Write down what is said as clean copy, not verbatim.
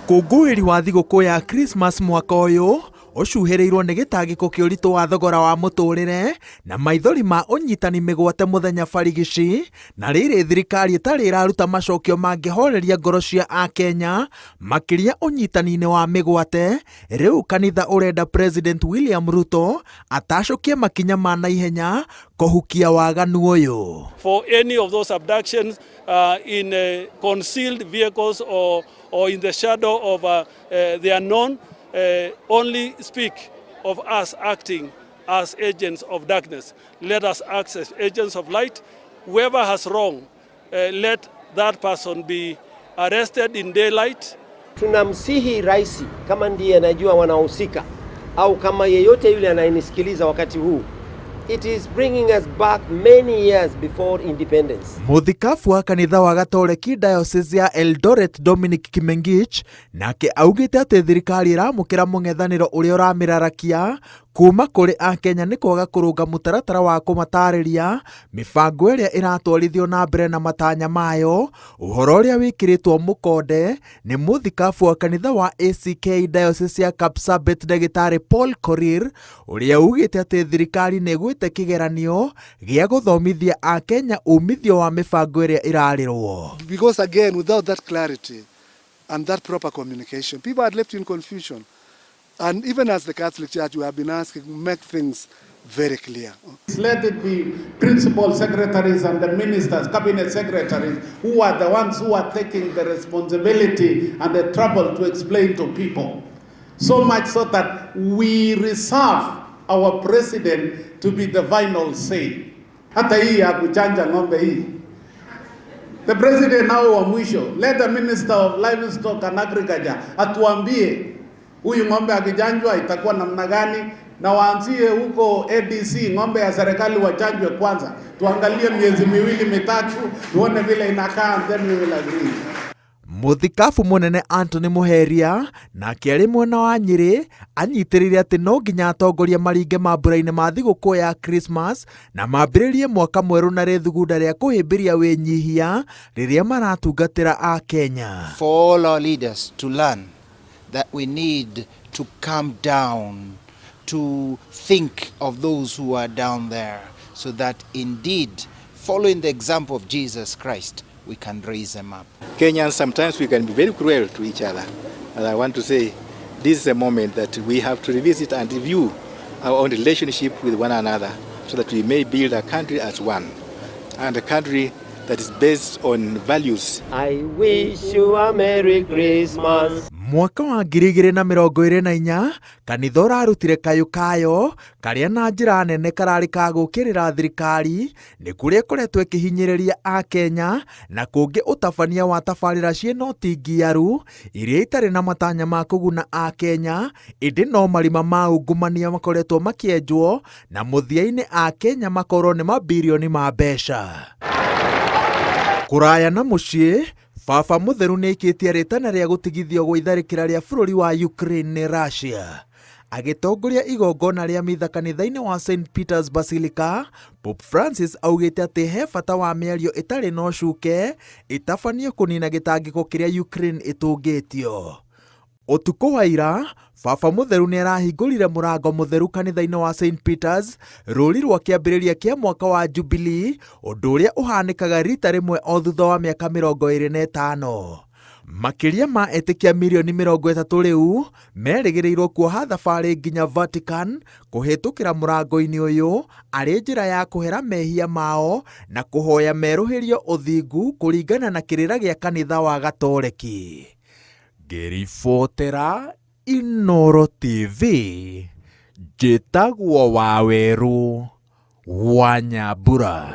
Ukungũĩri wa thigũkũ ya Christmas mwaka ũyũ ũcuhĩrĩirwo nĩ gĩtangĩko kĩa ũritũ wa thogora wa mũtũrĩre na maithori ma ũnyitani mĩgwate mũthenya barigici, na rĩrĩ thirikari ĩtarĩ ĩraruta macokio mangĩhoreria ngoro cia Akenya makĩria ũnyitani-inĩ wa mĩgwate. Rĩu kanitha ũrenda President William Ruto atacokie makinya ma naihenya kũhukia waganu ũyũ. For any of those abductions in concealed vehicles or in the shadow of the unknown, only speak of us acting as agents of darkness. Let us act as agents of light. Whoever has wrong, let that person be arrested in daylight. Tunamsihi rais kama ndiye anajua wanahusika au kama yeyote yule anayenisikiliza wakati huu. It is bringing us back many years before independence. Muthikabu wa kanitha wa Gatoreki Diocese ya Eldoret Dominic Kimengich nake augite atĩ thirikari ĩramũkĩra mũng'ethanĩro ũrĩa ũramĩrarakia kuma kũrĩ Akenya nĩ kwaga kũrũnga mũtaratara wa kũmatarĩria mĩbango ĩrĩa ĩratwarithio na mbere na matanya mayo, ũhoro ũrĩa wĩkĩrĩtwo mũkonde nĩ mũthikabu wa kanitha wa ACK Diocese ya Kapsabet Ndagĩtarĩ Paul Korir, ũrĩa ugĩte atĩ thirikari nĩ ĩgwĩte kĩgeranio gĩa gũthomithia Akenya umithio wa mĩbango ĩrĩa ĩrarĩrwo. Because again, without that clarity and that proper communication, people are left in confusion. And even as the Catholic Church, we have been asking, make things very clear. Let it be principal secretaries and the ministers, cabinet secretaries, who are the ones who are taking the responsibility and the trouble to explain to people. So much so that we reserve our president to be the final say. Hata hii ya kuchanja ng'ombe hii. The president now wa mwisho, let the minister of livestock and agriculture atuambie huyu ng'ombe akijanjwa itakuwa namna gani, na waanzie huko ADC ng'ombe ya serikali wachanjwe kwanza, tuangalie miezi miwili mitatu tuone vile inakaa, and then we will agree. Muthikabu munene Anthony Muheria nake arĩ mwena wa Nyĩrĩ anyitĩrĩire atĩ no nginya atongoria maringe mambura-inĩ ma thigũkũ ya Christmas na mambĩrĩrie mwaka mwerũ na rĩthugunda rĩa kũhĩmbĩria wĩnyihia rĩrĩa maratungatĩra Akenya. For all our leaders to learn that we need to calm down, to think of those who are down there, so that indeed, following the example of Jesus Christ, we can raise them up. Kenyans, sometimes we can be very cruel to each other. And I want to say, this is a moment that we have to revisit and review our own relationship with one another, so that we may build a country as one, and a country that is based on values. I wish you a Merry Christmas. Mwaka wa 2024 kanitha ũrarutire kayũ kayo karĩa na njĩra nene kararĩ ka gũkĩrĩra thirikari nĩ kũrĩa koretwo ĩkĩhinyĩrĩria Akenya na kũngĩ ũtabania wa tabarĩra ciĩna ũtingiaru iria itarĩ na matanya ma kũguna Akenya, ĩndĩ no marima ma ungumania makoretwo makĩenjwo na mũthia-inĩ Akenya makorwo nĩ mabilioni ma mbeca. Kũraya na mũciĩ, Baba Mũtheru nĩ ĩkĩtie rĩtana rĩa gũtigithio gwa itharĩkĩra rĩa bũrũri wa Ukraine nĩ Russia. Agĩtongoria igongona rĩa mitha kanitha-inĩ wa St. Peter's Basilica, Pope Francis augĩte atĩ he bata wa mĩario ĩtarĩ na ũcuke ĩtabanio kũnina gĩtangĩko kĩrĩa Ukraine ĩtũngĩtio. Ũtukũ wa ira, Baba Mũtheru nĩ arahingũrire mũrango mũtheru kanitha-inĩ wa St. Peter's rũri rwa kĩambĩrĩria kĩa mwaka wa Jubilee, ũndũ ũrĩa ũhanĩkaga rita rĩmwe o thutha wa mĩaka 25. Makĩria ma etĩkia milioni 30 rĩu merĩgĩrĩirwo kuoha thabarĩ nginya Vatican kũhĩtũkĩra mũrango-inĩ ũyũ arĩ njĩra ya kũhera mehia mao na kũhoya merũhĩrio ũthingu kũringana na kĩrĩra gĩa kanitha wa Gatoreki. Ngĩribotera Inooro TV, njĩtagwo Waweru wa Nyambura.